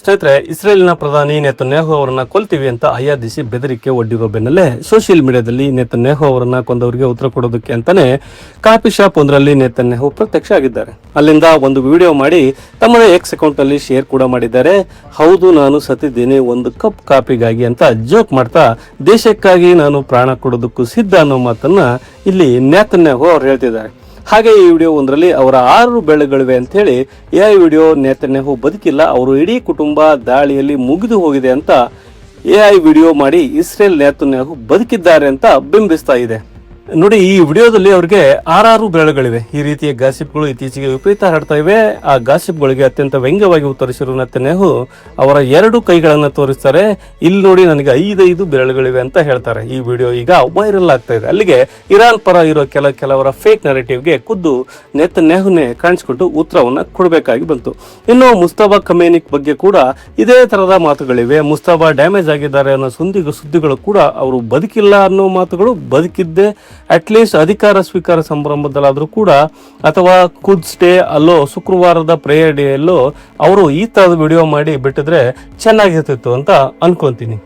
ಸ್ನೇಹಿತರೆ, ಇಸ್ರೇಲ್ನ ಪ್ರಧಾನಿ ನೆತನ್ಯಾಹು ಅವರನ್ನ ಕೊಲ್ತೀವಿ ಅಂತ ಆಯಾದಿಸಿ ಬೆದರಿಕೆ ಒಡ್ಡಿರೋ ಬೆನ್ನಲ್ಲೇ ಸೋಷಿಯಲ್ ಮೀಡಿಯಾದಲ್ಲಿ ನೆತನ್ಯಾಹು ಅವರನ್ನ ಕೊಂದವರಿಗೆ ಉತ್ತರ ಕೊಡೋದಕ್ಕೆ ಅಂತಾನೆ ಕಾಫಿ ಶಾಪ್ ಒಂದರಲ್ಲಿ ನೆತನ್ಯಾಹು ಪ್ರತ್ಯಕ್ಷ ಆಗಿದ್ದಾರೆ. ಅಲ್ಲಿಂದ ಒಂದು ವಿಡಿಯೋ ಮಾಡಿ ತಮ್ಮ ಎಕ್ಸ್ ಅಕೌಂಟ್ ನಲ್ಲಿ ಶೇರ್ ಕೂಡ ಮಾಡಿದ್ದಾರೆ. ಹೌದು, ನಾನು ಸತ್ತಿದ್ದೇನೆ ಒಂದು ಕಪ್ ಕಾಫಿಗಾಗಿ ಅಂತ ಜೋಕ್ ಮಾಡ್ತಾ ದೇಶಕ್ಕಾಗಿ ನಾನು ಪ್ರಾಣ ಕೊಡೋದಕ್ಕೂ ಸಿದ್ಧ ಅನ್ನೋ ಮಾತನ್ನ ಇಲ್ಲಿ ನೆತನ್ಯಾಹು ಅವ್ರು ಹೇಳ್ತಿದ್ದಾರೆ. ಹಾಗೆ ಈ ವಿಡಿಯೋ ಒಂದರಲ್ಲಿ ಅವರ 6 ಬೆಳೆಗಳಿವೆ ಅಂತ ಹೇಳಿ ಎಐ ವಿಡಿಯೋ ನೆತನ್ಯಾಹು ಬದುಕಿಲ್ಲ, ಅವರು ಇಡೀ ಕುಟುಂಬ ದಾಳಿಯಲ್ಲಿ ಮುಗಿದು ಹೋಗಿದೆ ಅಂತ ಎಐ ವಿಡಿಯೋ ಮಾಡಿ ಇಸ್ರೇಲ್ ನೆತನ್ಯಾಹು ಬದುಕಿದ್ದಾರೆ ಅಂತ ಬಿಂಬಿಸ್ತಾ ಇದೆ. ನೋಡಿ, ಈ ವಿಡಿಯೋದಲ್ಲಿ ಅವ್ರಿಗೆ 6 ಬೆರಳುಗಳಿವೆ. ಈ ರೀತಿಯ ಗಾಸಿಪ್ಗಳು ಇತ್ತೀಚೆಗೆ ವಿಪರೀತ ಹರಡ್ತಾ ಇವೆ. ಆ ಗಾಸಿಪ್ಗಳಿಗೆ ಅತ್ಯಂತ ವ್ಯಂಗ್ಯವಾಗಿ ಉತ್ತರಿಸಿರುವ ನೆತನ್ಯಾಹು ಅವರ 2 ಕೈಗಳನ್ನ ತೋರಿಸ್ತಾರೆ. ಇಲ್ಲಿ ನೋಡಿ, ನನಗೆ 5 ಬೆರಳುಗಳಿವೆ ಅಂತ ಹೇಳ್ತಾರೆ. ಈ ವಿಡಿಯೋ ಈಗ ವೈರಲ್ ಆಗ್ತಾ ಇದೆ. ಅಲ್ಲಿಗೆ ಇರಾನ್ ಪರ ಇರೋ ಕೆಲವರ ಫೇಕ್ ನೆರೇಟಿವ್ಗೆ ಖುದ್ದು ನೆತನ್ಯಾಹುನೇ ಕಾಣಿಸ್ಕೊಟ್ಟು ಉತ್ತರವನ್ನ ಕೊಡಬೇಕಾಗಿ ಬಂತು. ಇನ್ನು ಮುಸ್ತಫಾ ಖಮೇನಿ ಬಗ್ಗೆ ಕೂಡ ಇದೇ ತರದ ಮಾತುಗಳಿವೆ. ಮುಸ್ತಫಾ ಡ್ಯಾಮೇಜ್ ಆಗಿದ್ದಾರೆ ಅನ್ನೋ ಸುದ್ದಿಗಳು ಕೂಡ ಅವರು ಬದುಕಿಲ್ಲ ಅನ್ನೋ ಮಾತುಗಳು, ಬದುಕಿದ್ದೆ ಅಟ್ಲೀಸ್ಟ್ ಅಧಿಕಾರ ಸ್ವೀಕಾರ ಸಂಭ್ರಮದಲ್ಲಾದ್ರೂ ಕೂಡ ಅಥವಾ ಕುಡ್ಸ್ ಡೇ ಅಲ್ಲೋ ಶುಕ್ರವಾರದ ಪ್ರೇಯರ್ ಡೇ ಅಲ್ಲೋ ಅವರು ಈ ತರದ ವಿಡಿಯೋ ಮಾಡಿ ಬಿಟ್ಟಿದ್ರೆ ಚೆನ್ನಾಗಿರ್ತಿತ್ತು ಅಂತ ಅನ್ಕೊಂತೀನಿ.